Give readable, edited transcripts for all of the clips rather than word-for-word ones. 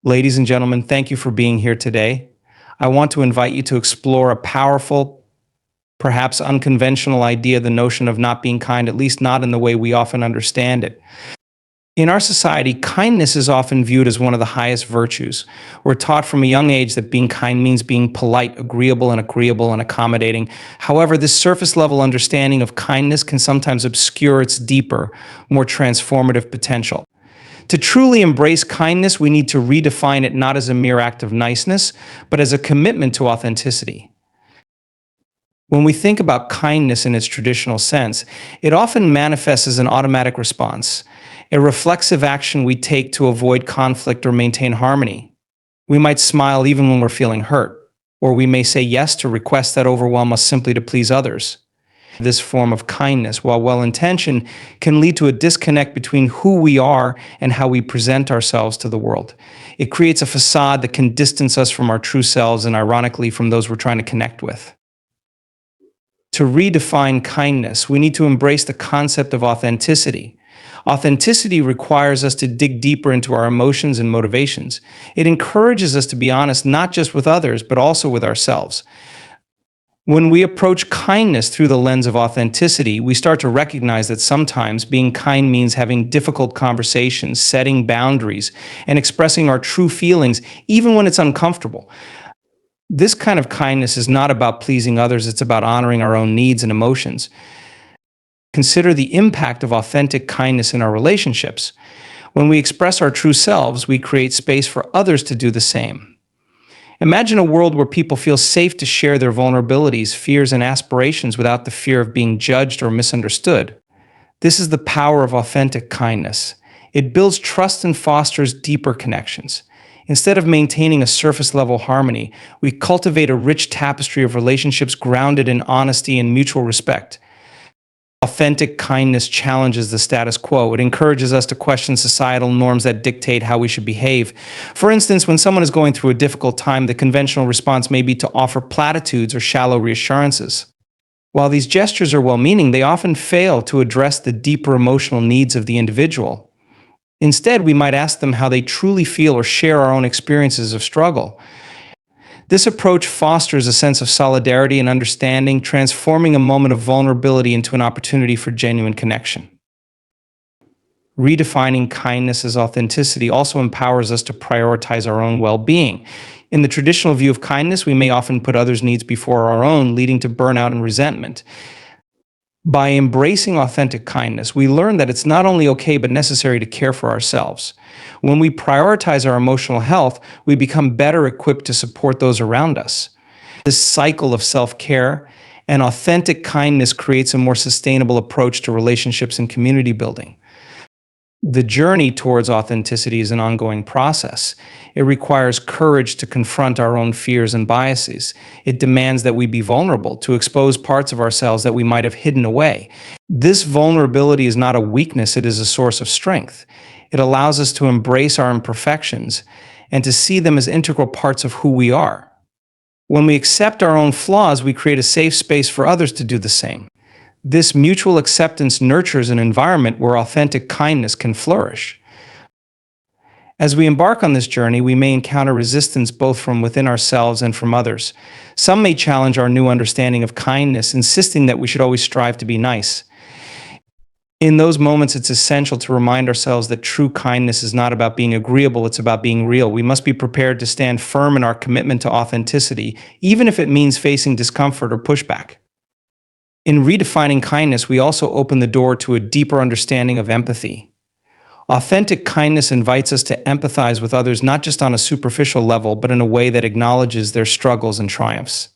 Ladies and gentlemen, thank you for being here today. I want to invite you to explore a powerful, perhaps unconventional idea, the notion of not being kind, at least not in the way we often understand it. In our society, kindness is often viewed as one of the highest virtues. We're taught from a young age that being kind means being polite, agreeable and accommodating. However, this surface level understanding of kindness can sometimes obscure its deeper, more transformative potential. To truly embrace kindness, we need to redefine it not as a mere act of niceness, but as a commitment to authenticity. When we think about kindness in its traditional sense, it often manifests as an automatic response, a reflexive action we take to avoid conflict or maintain harmony. We might smile even when we're feeling hurt, or we may say yes to requests that overwhelm us simply to please others. This form of kindness, while well-intentioned, can lead to a disconnect between who we are and how we present ourselves to the world. It creates a facade that can distance us from our true selves and, ironically, from those we're trying to connect with. To redefine kindness, we need to embrace the concept of authenticity. Authenticity requires us to dig deeper into our emotions and motivations. It encourages us to be honest not just with others, but also with ourselves. When we approach kindness through the lens of authenticity, we start to recognize that sometimes being kind means having difficult conversations, setting boundaries, and expressing our true feelings, even when it's uncomfortable. This kind of kindness is not about pleasing others, it's about honoring our own needs and emotions. Consider the impact of authentic kindness in our relationships. When we express our true selves, we create space for others to do the same. Imagine a world where people feel safe to share their vulnerabilities, fears, and aspirations without the fear of being judged or misunderstood. This is the power of authentic kindness. It builds trust and fosters deeper connections. Instead of maintaining a surface-level harmony, we cultivate a rich tapestry of relationships grounded in honesty and mutual respect. Authentic kindness challenges the status quo. It encourages us to question societal norms that dictate how we should behave. For instance, when someone is going through a difficult time, the conventional response may be to offer platitudes or shallow reassurances. While these gestures are well-meaning, they often fail to address the deeper emotional needs of the individual. Instead, we might ask them how they truly feel or share our own experiences of struggle. This approach fosters a sense of solidarity and understanding, transforming a moment of vulnerability into an opportunity for genuine connection. Redefining kindness as authenticity also empowers us to prioritize our own well-being. In the traditional view of kindness, we may often put others' needs before our own, leading to burnout and resentment. By embracing authentic kindness, we learn that it's not only okay but necessary to care for ourselves. When we prioritize our emotional health, we become better equipped to support those around us. This cycle of self-care and authentic kindness creates a more sustainable approach to relationships and community building. The journey towards authenticity is an ongoing process. It requires courage to confront our own fears and biases. It demands that we be vulnerable, to expose parts of ourselves that we might have hidden away. This vulnerability is not a weakness, it is a source of strength. It allows us to embrace our imperfections and to see them as integral parts of who we are. When we accept our own flaws, we create a safe space for others to do the same. This mutual acceptance nurtures an environment where authentic kindness can flourish. As we embark on this journey, we may encounter resistance both from within ourselves and from others. Some may challenge our new understanding of kindness, insisting that we should always strive to be nice. In those moments, it's essential to remind ourselves that true kindness is not about being agreeable, it's about being real. We must be prepared to stand firm in our commitment to authenticity, even if it means facing discomfort or pushback. In redefining kindness, we also open the door to a deeper understanding of empathy. Authentic kindness invites us to empathize with others not just on a superficial level, but in a way that acknowledges their struggles and triumphs.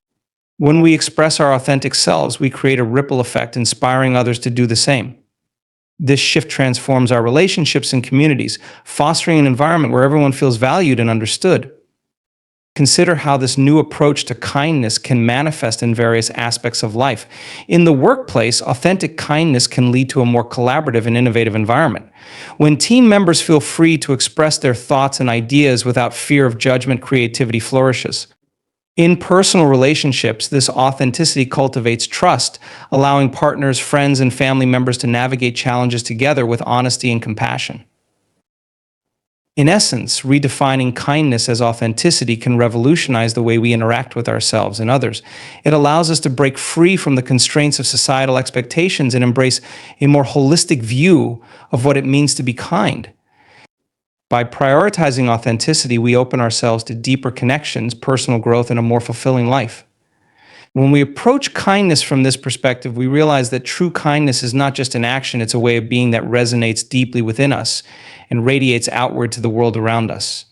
When we express our authentic selves, we create a ripple effect, inspiring others to do the same. This shift transforms our relationships and communities, fostering an environment where everyone feels valued and understood. Consider how this new approach to kindness can manifest in various aspects of life. In the workplace, authentic kindness can lead to a more collaborative and innovative environment. When team members feel free to express their thoughts and ideas without fear of judgment, creativity flourishes. In personal relationships, this authenticity cultivates trust, allowing partners, friends, and family members to navigate challenges together with honesty and compassion. In essence, redefining kindness as authenticity can revolutionize the way we interact with ourselves and others. It allows us to break free from the constraints of societal expectations and embrace a more holistic view of what it means to be kind. By prioritizing authenticity, we open ourselves to deeper connections, personal growth, and a more fulfilling life. When we approach kindness from this perspective, we realize that true kindness is not just an action, it's a way of being that resonates deeply within us and radiates outward to the world around us.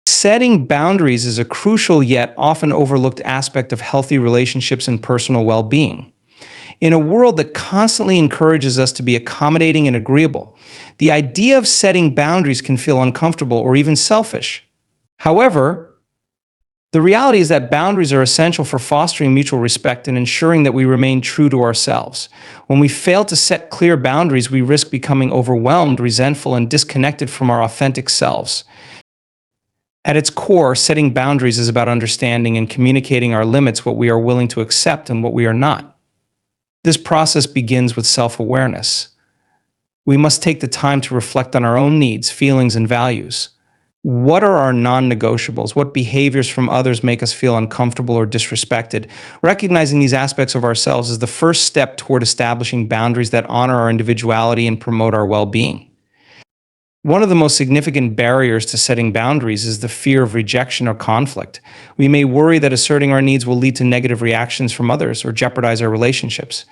Setting boundaries is a crucial yet often overlooked aspect of healthy relationships and personal well-being. In a world that constantly encourages us to be accommodating and agreeable, the idea of setting boundaries can feel uncomfortable or even selfish. However, the reality is that boundaries are essential for fostering mutual respect and ensuring that we remain true to ourselves. When we fail to set clear boundaries, we risk becoming overwhelmed, resentful, and disconnected from our authentic selves. At its core, setting boundaries is about understanding and communicating our limits, what we are willing to accept and what we are not. This process begins with self-awareness. We must take the time to reflect on our own needs, feelings, and values. What are our non-negotiables? What behaviors from others make us feel uncomfortable or disrespected? Recognizing these aspects of ourselves is the first step toward establishing boundaries that honor our individuality and promote our well-being. One of the most significant barriers to setting boundaries is the fear of rejection or conflict. We may worry that asserting our needs will lead to negative reactions from others or jeopardize our relationships.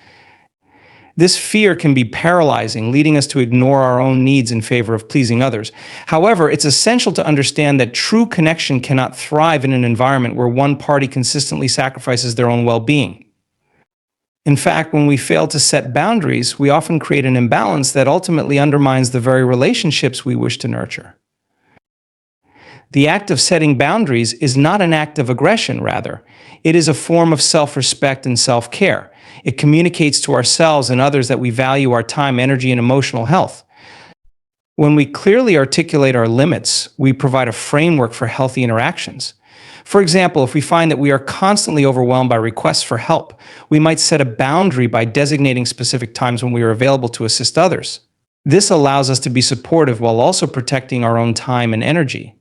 This fear can be paralyzing, leading us to ignore our own needs in favor of pleasing others. However, it's essential to understand that true connection cannot thrive in an environment where one party consistently sacrifices their own well-being. In fact, when we fail to set boundaries, we often create an imbalance that ultimately undermines the very relationships we wish to nurture. The act of setting boundaries is not an act of aggression, rather. It is a form of self-respect and self-care. It communicates to ourselves and others that we value our time, energy, and emotional health. When we clearly articulate our limits, we provide a framework for healthy interactions. For example, if we find that we are constantly overwhelmed by requests for help, we might set a boundary by designating specific times when we are available to assist others. This allows us to be supportive while also protecting our own time and energy.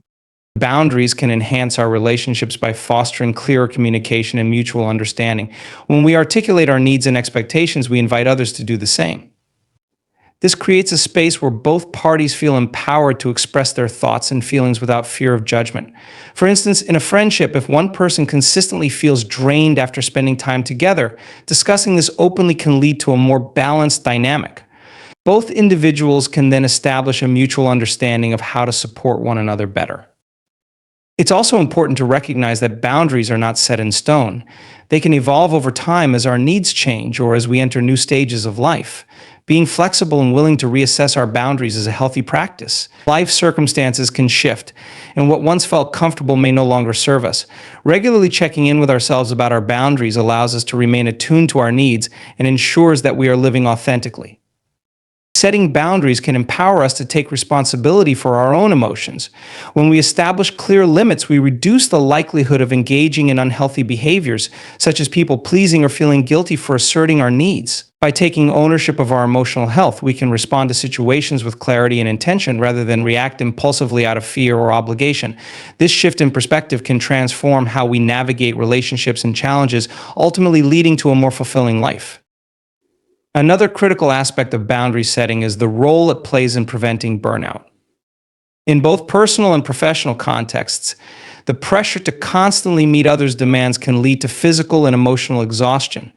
Boundaries can enhance our relationships by fostering clearer communication and mutual understanding. When we articulate our needs and expectations, we invite others to do the same. This creates a space where both parties feel empowered to express their thoughts and feelings without fear of judgment. For instance, in a friendship, if one person consistently feels drained after spending time together, discussing this openly can lead to a more balanced dynamic. Both individuals can then establish a mutual understanding of how to support one another better. It's also important to recognize that boundaries are not set in stone. They can evolve over time as our needs change or as we enter new stages of life. Being flexible and willing to reassess our boundaries is a healthy practice. Life circumstances can shift, and what once felt comfortable may no longer serve us. Regularly checking in with ourselves about our boundaries allows us to remain attuned to our needs and ensures that we are living authentically. Setting boundaries can empower us to take responsibility for our own emotions. When we establish clear limits, we reduce the likelihood of engaging in unhealthy behaviors, such as people-pleasing or feeling guilty for asserting our needs. By taking ownership of our emotional health, we can respond to situations with clarity and intention rather than react impulsively out of fear or obligation. This shift in perspective can transform how we navigate relationships and challenges, ultimately leading to a more fulfilling life. Another critical aspect of boundary setting is the role it plays in preventing burnout. In both personal and professional contexts, the pressure to constantly meet others' demands can lead to physical and emotional exhaustion.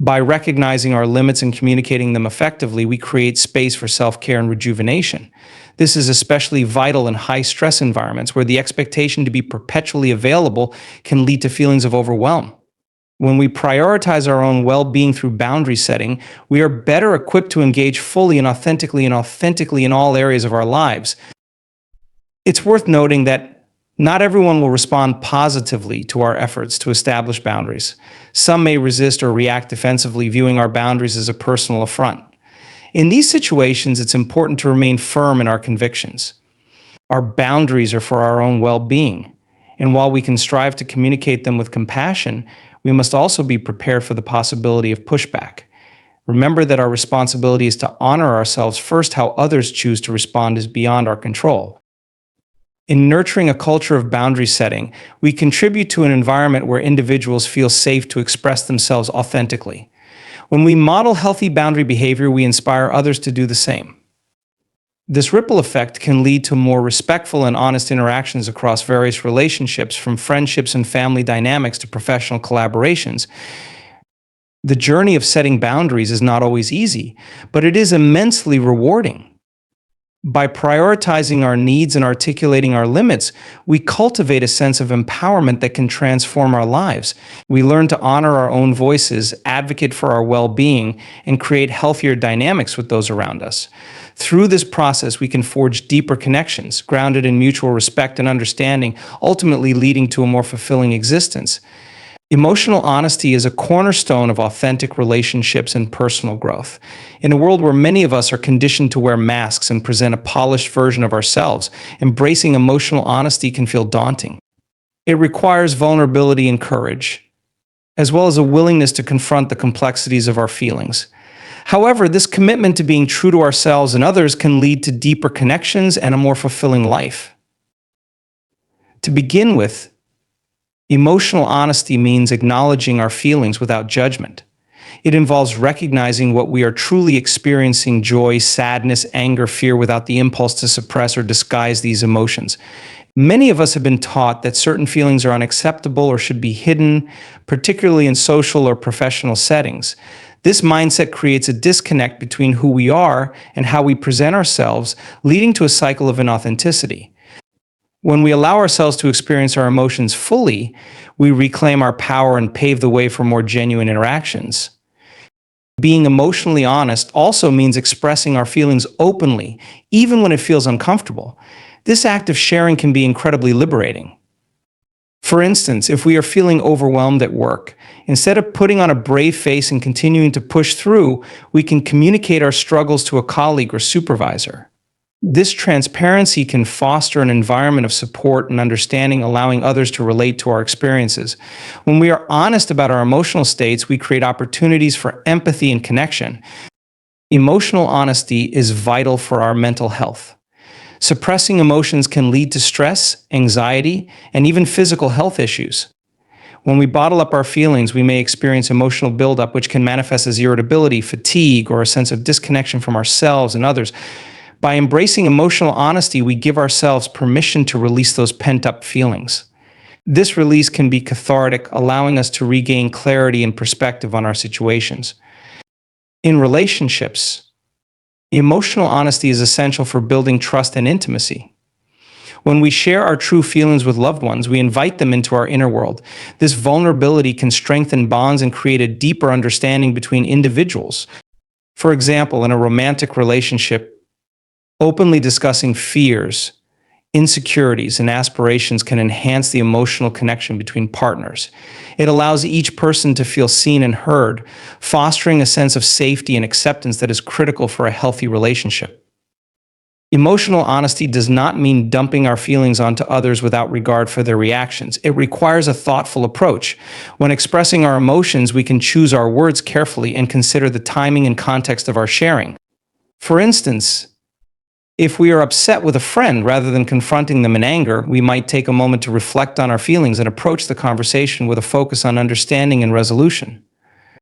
By recognizing our limits and communicating them effectively, we create space for self-care and rejuvenation. This is especially vital in high-stress environments where the expectation to be perpetually available can lead to feelings of overwhelm. When we prioritize our own well-being through boundary setting, we are better equipped to engage fully and authentically in all areas of our lives. It's worth noting that not everyone will respond positively to our efforts to establish boundaries. Some may resist or react defensively, viewing our boundaries as a personal affront. In these situations, it's important to remain firm in our convictions. Our boundaries are for our own well-being, and while we can strive to communicate them with compassion, we must also be prepared for the possibility of pushback. Remember that our responsibility is to honor ourselves first. How others choose to respond is beyond our control. In nurturing a culture of boundary setting, we contribute to an environment where individuals feel safe to express themselves authentically. When we model healthy boundary behavior, we inspire others to do the same. This ripple effect can lead to more respectful and honest interactions across various relationships, from friendships and family dynamics to professional collaborations. The journey of setting boundaries is not always easy, but it is immensely rewarding. By prioritizing our needs and articulating our limits, we cultivate a sense of empowerment that can transform our lives. We learn to honor our own voices, advocate for our well-being, and create healthier dynamics with those around us. Through this process, we can forge deeper connections, grounded in mutual respect and understanding, ultimately leading to a more fulfilling existence. Emotional honesty is a cornerstone of authentic relationships and personal growth. In a world where many of us are conditioned to wear masks and present a polished version of ourselves, embracing emotional honesty can feel daunting. It requires vulnerability and courage, as well as a willingness to confront the complexities of our feelings. However, this commitment to being true to ourselves and others can lead to deeper connections and a more fulfilling life. To begin with, emotional honesty means acknowledging our feelings without judgment. It involves recognizing what we are truly experiencing: joy, sadness, anger, fear, without the impulse to suppress or disguise these emotions. Many of us have been taught that certain feelings are unacceptable or should be hidden, particularly in social or professional settings. This mindset creates a disconnect between who we are and how we present ourselves, leading to a cycle of inauthenticity. When we allow ourselves to experience our emotions fully, we reclaim our power and pave the way for more genuine interactions. Being emotionally honest also means expressing our feelings openly, even when it feels uncomfortable. This act of sharing can be incredibly liberating. For instance, if we are feeling overwhelmed at work, instead of putting on a brave face and continuing to push through, we can communicate our struggles to a colleague or supervisor. This transparency can foster an environment of support and understanding, allowing others to relate to our experiences. When we are honest about our emotional states, we create opportunities for empathy and connection. Emotional honesty is vital for our mental health. Suppressing emotions can lead to stress, anxiety, and even physical health issues. When we bottle up our feelings, we may experience emotional buildup, which can manifest as irritability, fatigue, or a sense of disconnection from ourselves and others. By embracing emotional honesty, we give ourselves permission to release those pent-up feelings. This release can be cathartic, allowing us to regain clarity and perspective on our situations. In relationships, emotional honesty is essential for building trust and intimacy. When we share our true feelings with loved ones, we invite them into our inner world. This vulnerability can strengthen bonds and create a deeper understanding between individuals. For example, in a romantic relationship, openly discussing fears, insecurities, and aspirations can enhance the emotional connection between partners. It allows each person to feel seen and heard, fostering a sense of safety and acceptance that is critical for a healthy relationship. Emotional honesty does not mean dumping our feelings onto others without regard for their reactions. It requires a thoughtful approach. When expressing our emotions, we can choose our words carefully and consider the timing and context of our sharing. For instance, if we are upset with a friend, rather than confronting them in anger, we might take a moment to reflect on our feelings and approach the conversation with a focus on understanding and resolution.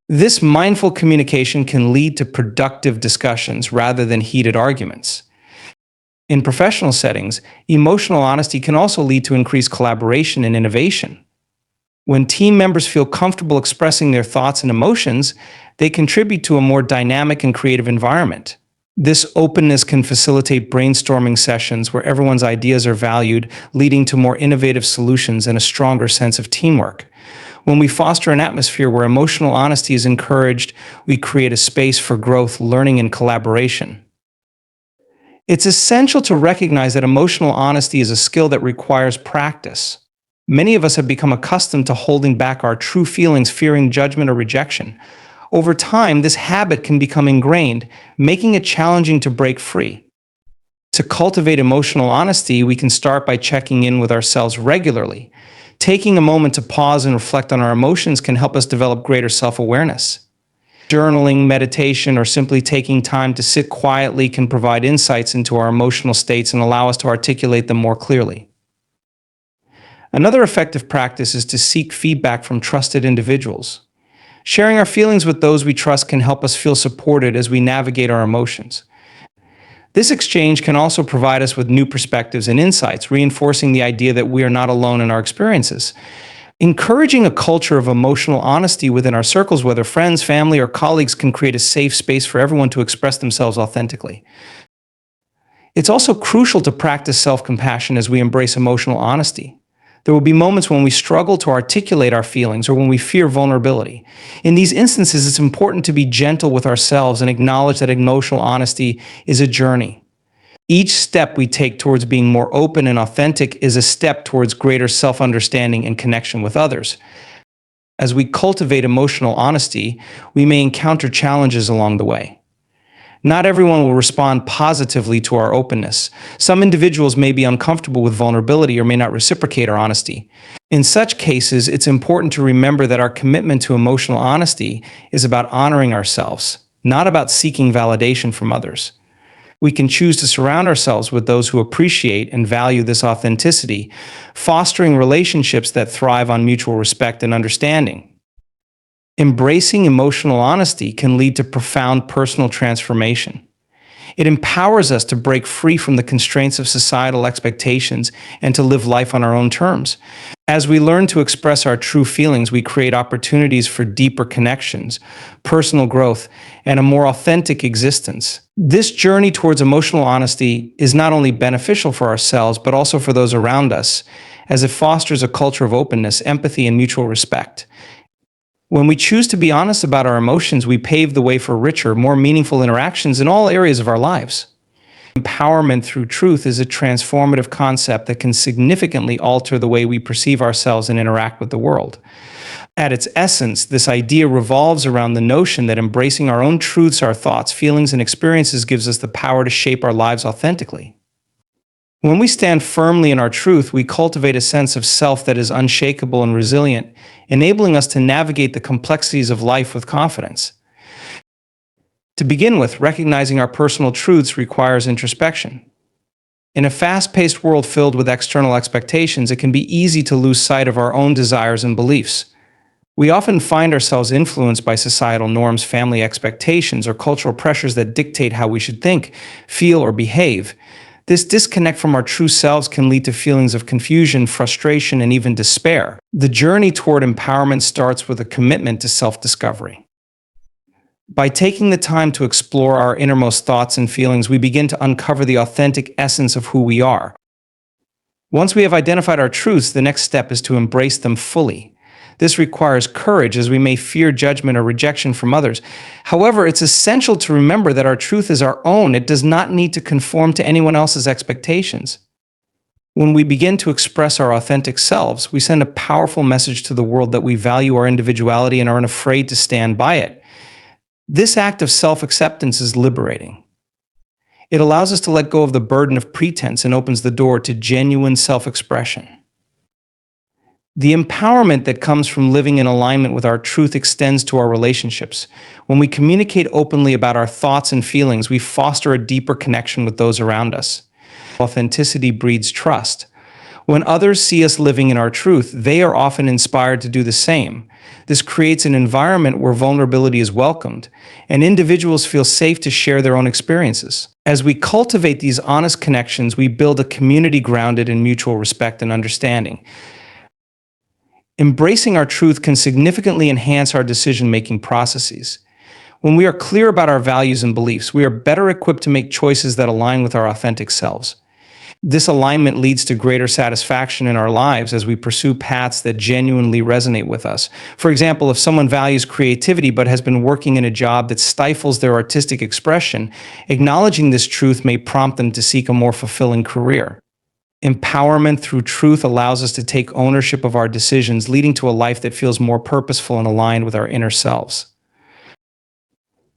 This mindful communication can lead to productive discussions rather than heated arguments. In professional settings, emotional honesty can also lead to increased collaboration and innovation. When team members feel comfortable expressing their thoughts and emotions, they contribute to a more dynamic and creative environment. This openness can facilitate brainstorming sessions where everyone's ideas are valued, leading to more innovative solutions and a stronger sense of teamwork. When we foster an atmosphere where emotional honesty is encouraged, we create a space for growth, learning, and collaboration. It's essential to recognize that emotional honesty is a skill that requires practice. Many of us have become accustomed to holding back our true feelings, fearing judgment or rejection. Over time, this habit can become ingrained, making it challenging to break free. To cultivate emotional honesty, we can start by checking in with ourselves regularly. Taking a moment to pause and reflect on our emotions can help us develop greater self-awareness. Journaling, meditation, or simply taking time to sit quietly can provide insights into our emotional states and allow us to articulate them more clearly. Another effective practice is to seek feedback from trusted individuals. Sharing our feelings with those we trust can help us feel supported as we navigate our emotions. This exchange can also provide us with new perspectives and insights, reinforcing the idea that we are not alone in our experiences. Encouraging a culture of emotional honesty within our circles, whether friends, family, or colleagues, can create a safe space for everyone to express themselves authentically. It's also crucial to practice self-compassion as we embrace emotional honesty. There will be moments when we struggle to articulate our feelings or when we fear vulnerability. In these instances, it's important to be gentle with ourselves and acknowledge that emotional honesty is a journey. Each step we take towards being more open and authentic is a step towards greater self-understanding and connection with others. As we cultivate emotional honesty, we may encounter challenges along the way. Not everyone will respond positively to our openness. Some individuals may be uncomfortable with vulnerability or may not reciprocate our honesty. In such cases, it's important to remember that our commitment to emotional honesty is about honoring ourselves, not about seeking validation from others. We can choose to surround ourselves with those who appreciate and value this authenticity, fostering relationships that thrive on mutual respect and understanding. Embracing emotional honesty can lead to profound personal transformation. It empowers us to break free from the constraints of societal expectations and to live life on our own terms. As we learn to express our true feelings, we create opportunities for deeper connections, personal growth, and a more authentic existence. This journey towards emotional honesty is not only beneficial for ourselves, but also for those around us, as it fosters a culture of openness, empathy, and mutual respect. When we choose to be honest about our emotions, we pave the way for richer, more meaningful interactions in all areas of our lives. Empowerment through truth is a transformative concept that can significantly alter the way we perceive ourselves and interact with the world. At its essence, this idea revolves around the notion that embracing our own truths, our thoughts, feelings, and experiences gives us the power to shape our lives authentically. When we stand firmly in our truth, we cultivate a sense of self that is unshakable and resilient, enabling us to navigate the complexities of life with confidence. To begin with, recognizing our personal truths requires introspection. In a fast-paced world filled with external expectations, it can be easy to lose sight of our own desires and beliefs. We often find ourselves influenced by societal norms, family expectations, or cultural pressures that dictate how we should think, feel, or behave. This disconnect from our true selves can lead to feelings of confusion, frustration, and even despair. The journey toward empowerment starts with a commitment to self-discovery. By taking the time to explore our innermost thoughts and feelings, we begin to uncover the authentic essence of who we are. Once we have identified our truths, the next step is to embrace them fully. This requires courage, as we may fear judgment or rejection from others. However, it's essential to remember that our truth is our own. It does not need to conform to anyone else's expectations. When we begin to express our authentic selves, we send a powerful message to the world that we value our individuality and are unafraid to stand by it. This act of self-acceptance is liberating. It allows us to let go of the burden of pretense and opens the door to genuine self-expression. The empowerment that comes from living in alignment with our truth extends to our relationships. When we communicate openly about our thoughts and feelings, we foster a deeper connection with those around us. Authenticity breeds trust. When others see us living in our truth, they are often inspired to do the same. This creates an environment where vulnerability is welcomed, and individuals feel safe to share their own experiences. As we cultivate these honest connections, we build a community grounded in mutual respect and understanding. Embracing our truth can significantly enhance our decision-making processes. When we are clear about our values and beliefs, we are better equipped to make choices that align with our authentic selves. This alignment leads to greater satisfaction in our lives as we pursue paths that genuinely resonate with us. For example, if someone values creativity but has been working in a job that stifles their artistic expression, acknowledging this truth may prompt them to seek a more fulfilling career. Empowerment through truth allows us to take ownership of our decisions, leading to a life that feels more purposeful and aligned with our inner selves.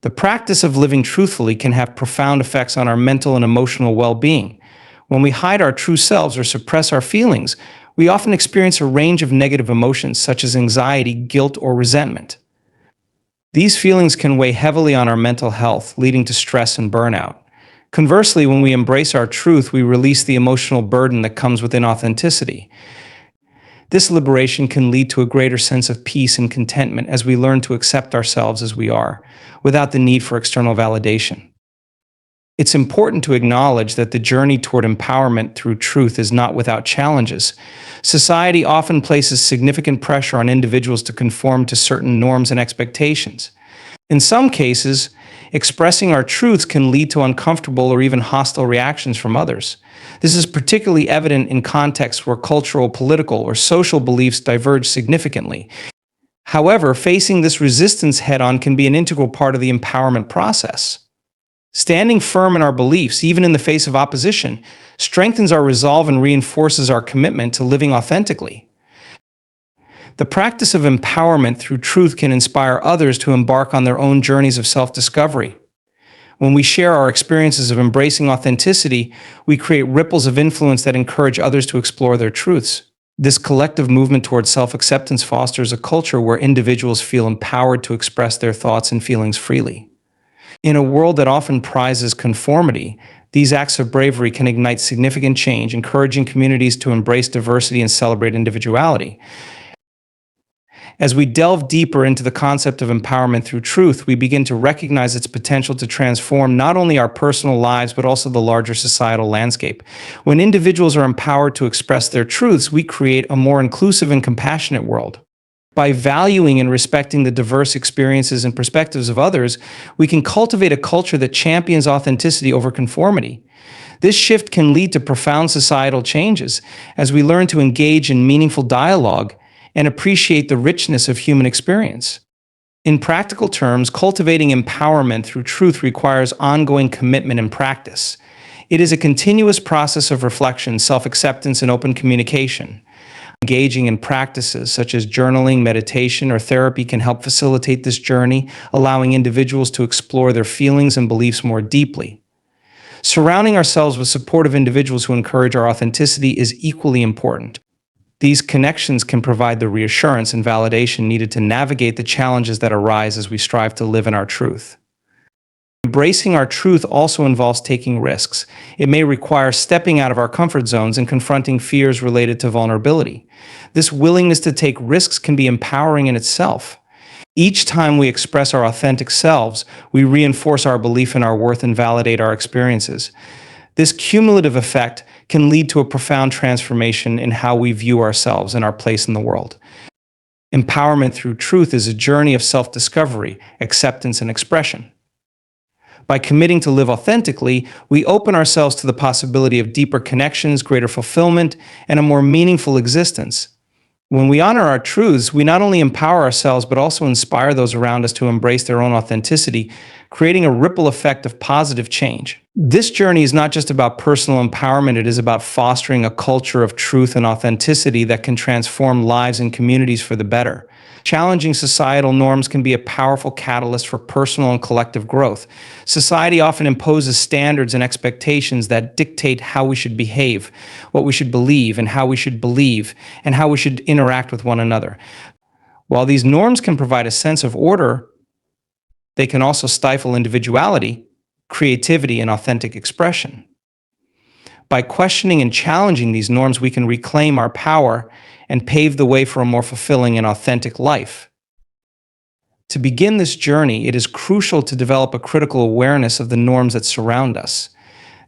The practice of living truthfully can have profound effects on our mental and emotional well-being. When we hide our true selves or suppress our feelings, we often experience a range of negative emotions such as anxiety, guilt, or resentment. These feelings can weigh heavily on our mental health, leading to stress and burnout. Conversely, when we embrace our truth, we release the emotional burden that comes with inauthenticity. This liberation can lead to a greater sense of peace and contentment as we learn to accept ourselves as we are, without the need for external validation. It's important to acknowledge that the journey toward empowerment through truth is not without challenges. Society often places significant pressure on individuals to conform to certain norms and expectations. In some cases, expressing our truths can lead to uncomfortable or even hostile reactions from others. This is particularly evident in contexts where cultural, political, or social beliefs diverge significantly. However, facing this resistance head-on can be an integral part of the empowerment process. Standing firm in our beliefs, even in the face of opposition, strengthens our resolve and reinforces our commitment to living authentically. The practice of empowerment through truth can inspire others to embark on their own journeys of self-discovery. When we share our experiences of embracing authenticity, we create ripples of influence that encourage others to explore their truths. This collective movement towards self-acceptance fosters a culture where individuals feel empowered to express their thoughts and feelings freely. In a world that often prizes conformity, these acts of bravery can ignite significant change, encouraging communities to embrace diversity and celebrate individuality. As we delve deeper into the concept of empowerment through truth, we begin to recognize its potential to transform not only our personal lives, but also the larger societal landscape. When individuals are empowered to express their truths, we create a more inclusive and compassionate world. By valuing and respecting the diverse experiences and perspectives of others, we can cultivate a culture that champions authenticity over conformity. This shift can lead to profound societal changes as we learn to engage in meaningful dialogue and appreciate the richness of human experience. In practical terms, cultivating empowerment through truth requires ongoing commitment and practice. It is a continuous process of reflection, self-acceptance, and open communication. Engaging in practices such as journaling, meditation, or therapy can help facilitate this journey, allowing individuals to explore their feelings and beliefs more deeply. Surrounding ourselves with supportive individuals who encourage our authenticity is equally important. These connections can provide the reassurance and validation needed to navigate the challenges that arise as we strive to live in our truth. Embracing our truth also involves taking risks. It may require stepping out of our comfort zones and confronting fears related to vulnerability. This willingness to take risks can be empowering in itself. Each time we express our authentic selves, we reinforce our belief in our worth and validate our experiences. This cumulative effect can lead to a profound transformation in how we view ourselves and our place in the world. Empowerment through truth is a journey of self-discovery, acceptance, and expression. By committing to live authentically, we open ourselves to the possibility of deeper connections, greater fulfillment, and a more meaningful existence. When we honor our truths, we not only empower ourselves, but also inspire those around us to embrace their own authenticity, creating a ripple effect of positive change. This journey is not just about personal empowerment, it is about fostering a culture of truth and authenticity that can transform lives and communities for the better. Challenging societal norms can be a powerful catalyst for personal and collective growth. Society often imposes standards and expectations that dictate how we should behave, what we should believe, and how we should interact with one another. While these norms can provide a sense of order, they can also stifle individuality, creativity, and authentic expression. By questioning and challenging these norms, we can reclaim our power and pave the way for a more fulfilling and authentic life. To begin this journey, it is crucial to develop a critical awareness of the norms that surround us.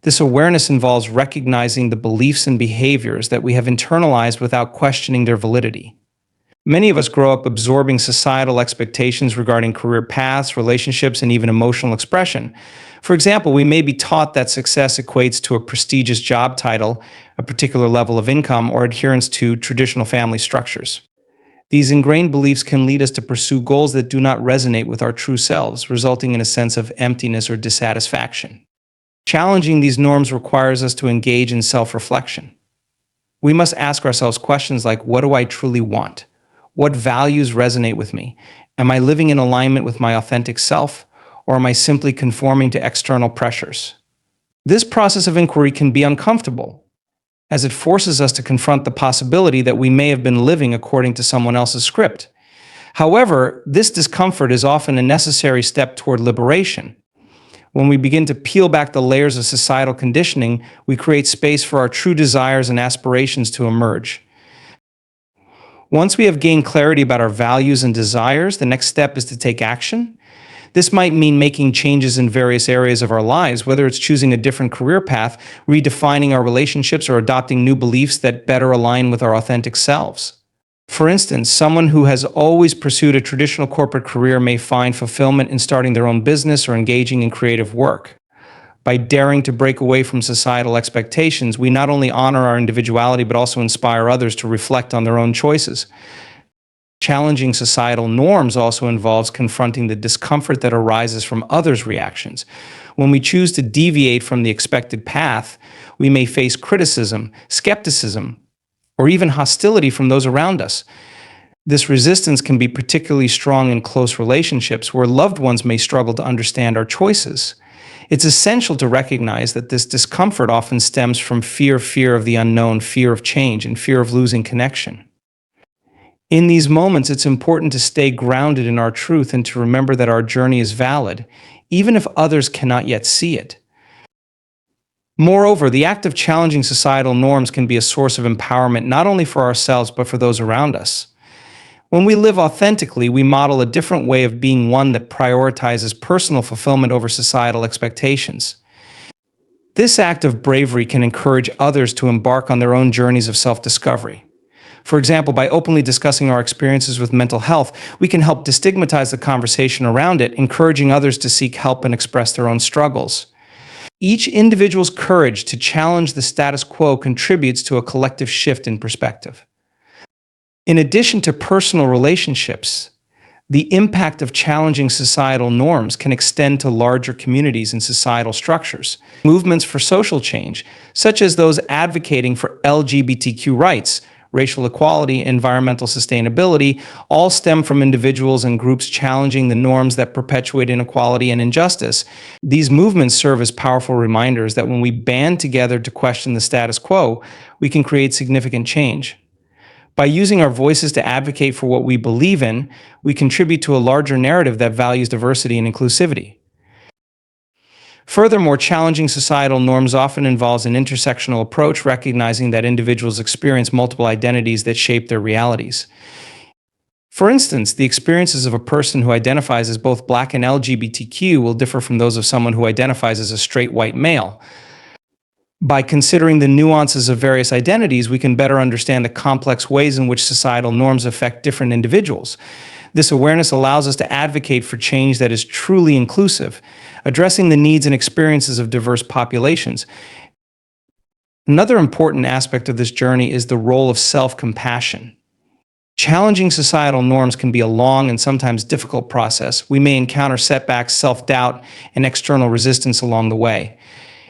This awareness involves recognizing the beliefs and behaviors that we have internalized without questioning their validity. Many of us grow up absorbing societal expectations regarding career paths, relationships, and even emotional expression. For example, we may be taught that success equates to a prestigious job title, a particular level of income, or adherence to traditional family structures. These ingrained beliefs can lead us to pursue goals that do not resonate with our true selves, resulting in a sense of emptiness or dissatisfaction. Challenging these norms requires us to engage in self-reflection. We must ask ourselves questions like, what do I truly want? What values resonate with me? Am I living in alignment with my authentic self, or am I simply conforming to external pressures? This process of inquiry can be uncomfortable, as it forces us to confront the possibility that we may have been living according to someone else's script. However, this discomfort is often a necessary step toward liberation. When we begin to peel back the layers of societal conditioning, we create space for our true desires and aspirations to emerge. Once we have gained clarity about our values and desires, the next step is to take action. This might mean making changes in various areas of our lives, whether it's choosing a different career path, redefining our relationships, or adopting new beliefs that better align with our authentic selves. For instance, someone who has always pursued a traditional corporate career may find fulfillment in starting their own business or engaging in creative work. By daring to break away from societal expectations, we not only honor our individuality but also inspire others to reflect on their own choices. Challenging societal norms also involves confronting the discomfort that arises from others' reactions. When we choose to deviate from the expected path, we may face criticism, skepticism, or even hostility from those around us. This resistance can be particularly strong in close relationships where loved ones may struggle to understand our choices. It's essential to recognize that this discomfort often stems from fear of the unknown, fear of change, and fear of losing connection. In these moments, it's important to stay grounded in our truth and to remember that our journey is valid, even if others cannot yet see it. Moreover, the act of challenging societal norms can be a source of empowerment not only for ourselves but for those around us. When we live authentically, we model a different way of being, one that prioritizes personal fulfillment over societal expectations. This act of bravery can encourage others to embark on their own journeys of self-discovery. For example, by openly discussing our experiences with mental health, we can help destigmatize the conversation around it, encouraging others to seek help and express their own struggles. Each individual's courage to challenge the status quo contributes to a collective shift in perspective. In addition to personal relationships, the impact of challenging societal norms can extend to larger communities and societal structures. Movements for social change, such as those advocating for LGBTQ rights, racial equality, environmental sustainability, all stem from individuals and groups challenging the norms that perpetuate inequality and injustice. These movements serve as powerful reminders that when we band together to question the status quo, we can create significant change. By using our voices to advocate for what we believe in, we contribute to a larger narrative that values diversity and inclusivity. Furthermore, challenging societal norms often involves an intersectional approach, recognizing that individuals experience multiple identities that shape their realities. For instance, the experiences of a person who identifies as both Black and LGBTQ will differ from those of someone who identifies as a straight white male. By considering the nuances of various identities, we can better understand the complex ways in which societal norms affect different individuals. This awareness allows us to advocate for change that is truly inclusive, addressing the needs and experiences of diverse populations. Another important aspect of this journey is the role of self-compassion. Challenging societal norms can be a long and sometimes difficult process. We may encounter setbacks, self-doubt, and external resistance along the way.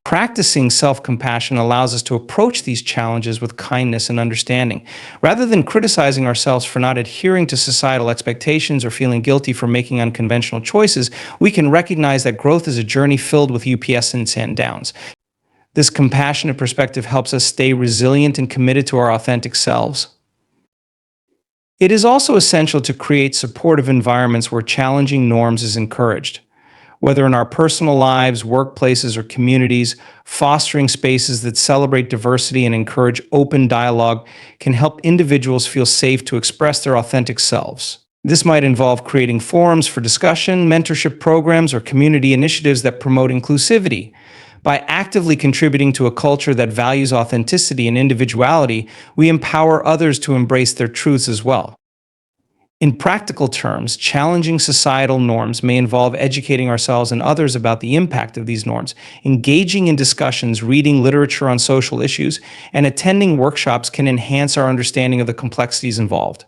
Practicing self-compassion allows us to approach these challenges with kindness and understanding. Rather than criticizing ourselves for not adhering to societal expectations or feeling guilty for making unconventional choices, we can recognize that growth is a journey filled with ups and downs. This compassionate perspective helps us stay resilient and committed to our authentic selves. It is also essential to create supportive environments where challenging norms is encouraged. Whether in our personal lives, workplaces, or communities, fostering spaces that celebrate diversity and encourage open dialogue can help individuals feel safe to express their authentic selves. This might involve creating forums for discussion, mentorship programs, or community initiatives that promote inclusivity. By actively contributing to a culture that values authenticity and individuality, we empower others to embrace their truths as well. In practical terms, challenging societal norms may involve educating ourselves and others about the impact of these norms, engaging in discussions, reading literature on social issues, and attending workshops can enhance our understanding of the complexities involved.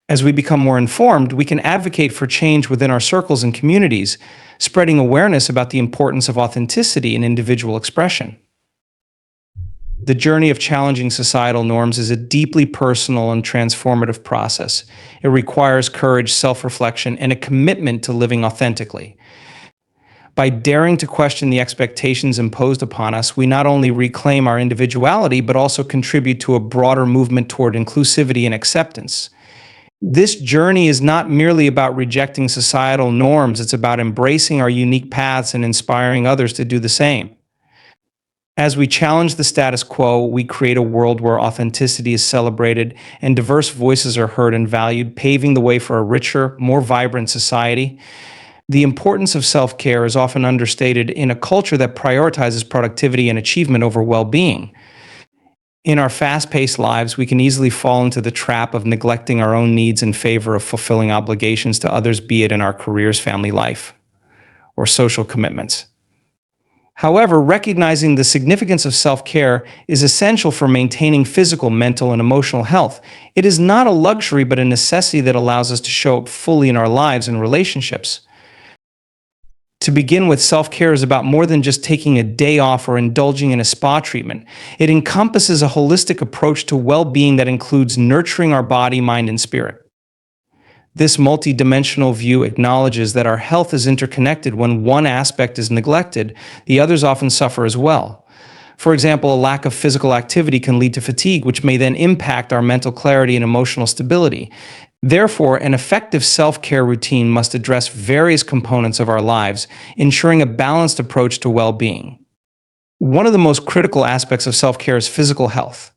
As we become more informed, we can advocate for change within our circles and communities, spreading awareness about the importance of authenticity and individual expression. The journey of challenging societal norms is a deeply personal and transformative process. It requires courage, self-reflection, and a commitment to living authentically. By daring to question the expectations imposed upon us, we not only reclaim our individuality, but also contribute to a broader movement toward inclusivity and acceptance. This journey is not merely about rejecting societal norms, it's about embracing our unique paths and inspiring others to do the same. As we challenge the status quo, we create a world where authenticity is celebrated and diverse voices are heard and valued, paving the way for a richer, more vibrant society. The importance of self-care is often understated in a culture that prioritizes productivity and achievement over well-being. In our fast-paced lives, we can easily fall into the trap of neglecting our own needs in favor of fulfilling obligations to others, be it in our careers, family life, or social commitments. However, recognizing the significance of self-care is essential for maintaining physical, mental, and emotional health. It is not a luxury, but a necessity that allows us to show up fully in our lives and relationships. To begin with, self-care is about more than just taking a day off or indulging in a spa treatment. It encompasses a holistic approach to well-being that includes nurturing our body, mind, and spirit. This multidimensional view acknowledges that our health is interconnected. When one aspect is neglected, the others often suffer as well. For example, a lack of physical activity can lead to fatigue, which may then impact our mental clarity and emotional stability. Therefore, an effective self-care routine must address various components of our lives, ensuring a balanced approach to well-being. One of the most critical aspects of self-care is physical health.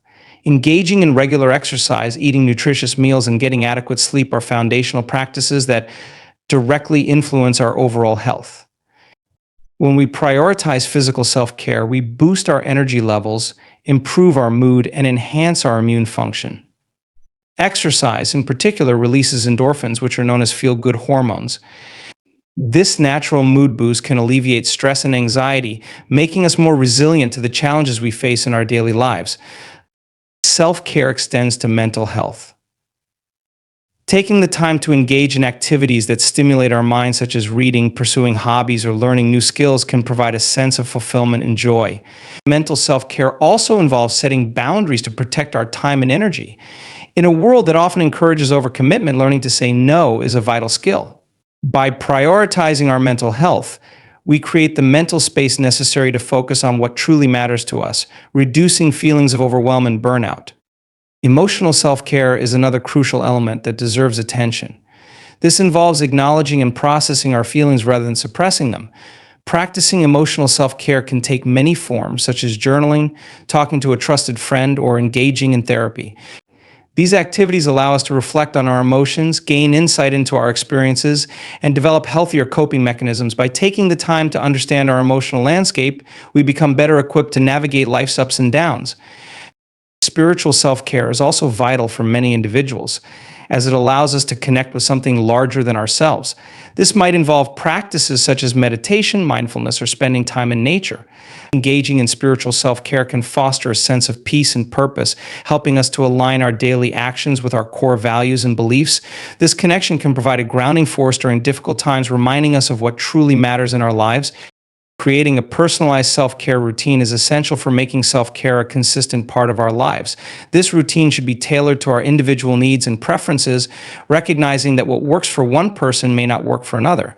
Engaging in regular exercise, eating nutritious meals, and getting adequate sleep are foundational practices that directly influence our overall health. When we prioritize physical self-care, we boost our energy levels, improve our mood, and enhance our immune function. Exercise, in particular, releases endorphins, which are known as feel-good hormones. This natural mood boost can alleviate stress and anxiety, making us more resilient to the challenges we face in our daily lives. Self-care extends to mental health. Taking the time to engage in activities that stimulate our minds, such as reading, pursuing hobbies, or learning new skills, can provide a sense of fulfillment and joy. Mental self-care also involves setting boundaries to protect our time and energy. In a world that often encourages overcommitment, learning to say no is a vital skill. By prioritizing our mental health, we create the mental space necessary to focus on what truly matters to us, reducing feelings of overwhelm and burnout. Emotional self-care is another crucial element that deserves attention. This involves acknowledging and processing our feelings rather than suppressing them. Practicing emotional self-care can take many forms, such as journaling, talking to a trusted friend, or engaging in therapy. These activities allow us to reflect on our emotions, gain insight into our experiences, and develop healthier coping mechanisms. By taking the time to understand our emotional landscape, we become better equipped to navigate life's ups and downs. Spiritual self-care is also vital for many individuals, as it allows us to connect with something larger than ourselves. This might involve practices such as meditation, mindfulness, or spending time in nature. Engaging in spiritual self-care can foster a sense of peace and purpose, helping us to align our daily actions with our core values and beliefs. This connection can provide a grounding force during difficult times, reminding us of what truly matters in our lives. Creating a personalized self-care routine is essential for making self-care a consistent part of our lives. This routine should be tailored to our individual needs and preferences, recognizing that what works for one person may not work for another.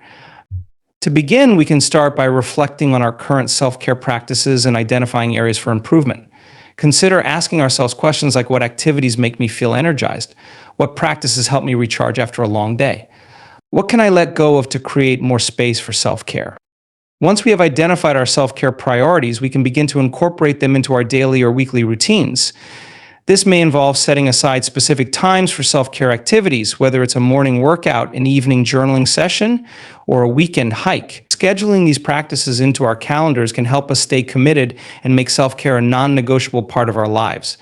To begin, we can start by reflecting on our current self-care practices and identifying areas for improvement. Consider asking ourselves questions like, what activities make me feel energized? What practices help me recharge after a long day? What can I let go of to create more space for self-care? Once we have identified our self-care priorities, we can begin to incorporate them into our daily or weekly routines. This may involve setting aside specific times for self-care activities, whether it's a morning workout, an evening journaling session, or a weekend hike. Scheduling these practices into our calendars can help us stay committed and make self-care a non-negotiable part of our lives.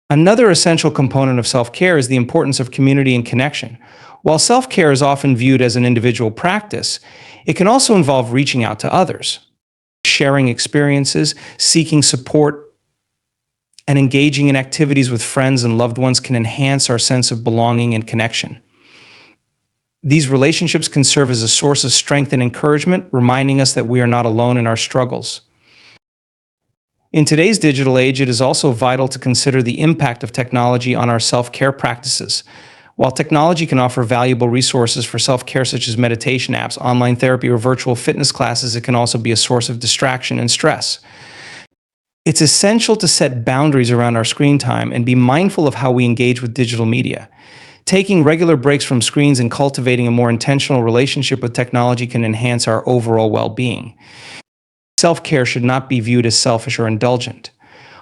Another essential component of self-care is the importance of community and connection. While self-care is often viewed as an individual practice, it can also involve reaching out to others. Sharing experiences, seeking support, and engaging in activities with friends and loved ones can enhance our sense of belonging and connection. These relationships can serve as a source of strength and encouragement, reminding us that we are not alone in our struggles. In today's digital age, it is also vital to consider the impact of technology on our self-care practices. While technology can offer valuable resources for self-care such as meditation apps, online therapy, or virtual fitness classes, it can also be a source of distraction and stress. It's essential to set boundaries around our screen time and be mindful of how we engage with digital media. Taking regular breaks from screens and cultivating a more intentional relationship with technology can enhance our overall well-being. Self-care should not be viewed as selfish or indulgent.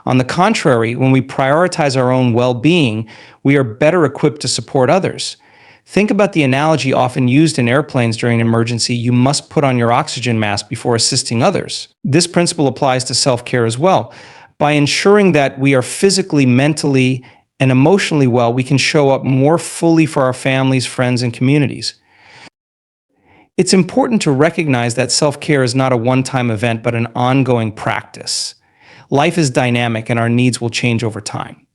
On the contrary, when we prioritize our own well-being, we are better equipped to support others. Think about the analogy often used in airplanes during an emergency: you must put on your oxygen mask before assisting others. This principle applies to self-care as well. By ensuring that we are physically, mentally, and emotionally well, we can show up more fully for our families, friends, and communities. It's important to recognize that self-care is not a one-time event, but an ongoing practice. Life is dynamic and our needs will change over time.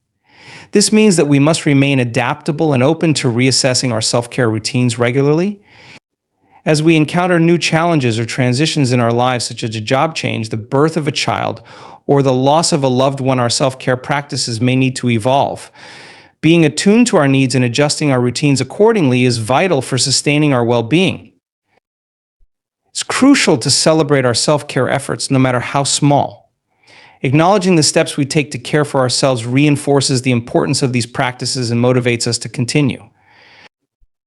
This means that we must remain adaptable and open to reassessing our self-care routines regularly. As we encounter new challenges or transitions in our lives, such as a job change, the birth of a child, or the loss of a loved one, our self-care practices may need to evolve. Being attuned to our needs and adjusting our routines accordingly is vital for sustaining our well-being. It's crucial to celebrate our self-care efforts, no matter how small. Acknowledging the steps we take to care for ourselves reinforces the importance of these practices and motivates us to continue.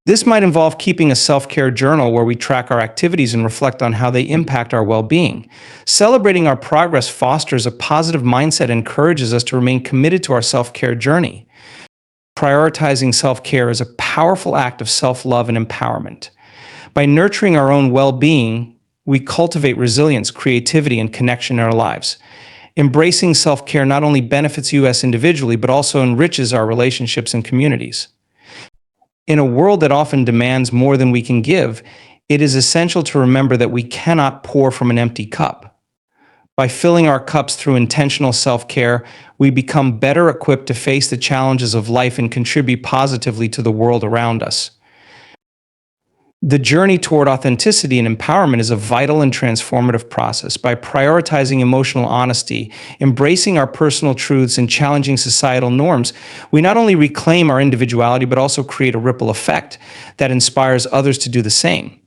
This might involve keeping a self-care journal where we track our activities and reflect on how they impact our well-being. Celebrating our progress fosters a positive mindset and encourages us to remain committed to our self-care journey. Prioritizing self-care is a powerful act of self-love and empowerment. By nurturing our own well-being, we cultivate resilience, creativity, and connection in our lives. Embracing self-care not only benefits you as individually, but also enriches our relationships and communities. In a world that often demands more than we can give, it is essential to remember that we cannot pour from an empty cup. By filling our cups through intentional self-care, we become better equipped to face the challenges of life and contribute positively to the world around us. The journey toward authenticity and empowerment is a vital and transformative process. By prioritizing emotional honesty, embracing our personal truths, and challenging societal norms, we not only reclaim our individuality, but also create a ripple effect that inspires others to do the same.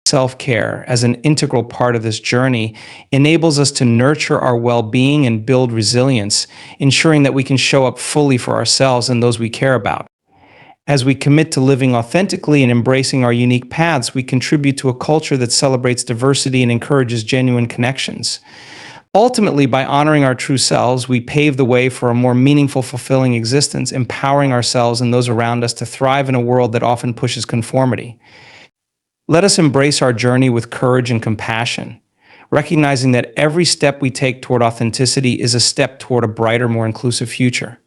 Self-care, as an integral part of this journey, enables us to nurture our well-being and build resilience, ensuring that we can show up fully for ourselves and those we care about. As we commit to living authentically and embracing our unique paths, we contribute to a culture that celebrates diversity and encourages genuine connections. Ultimately, by honoring our true selves, we pave the way for a more meaningful, fulfilling existence, empowering ourselves and those around us to thrive in a world that often pushes conformity. Let us embrace our journey with courage and compassion, recognizing that every step we take toward authenticity is a step toward a brighter, more inclusive future.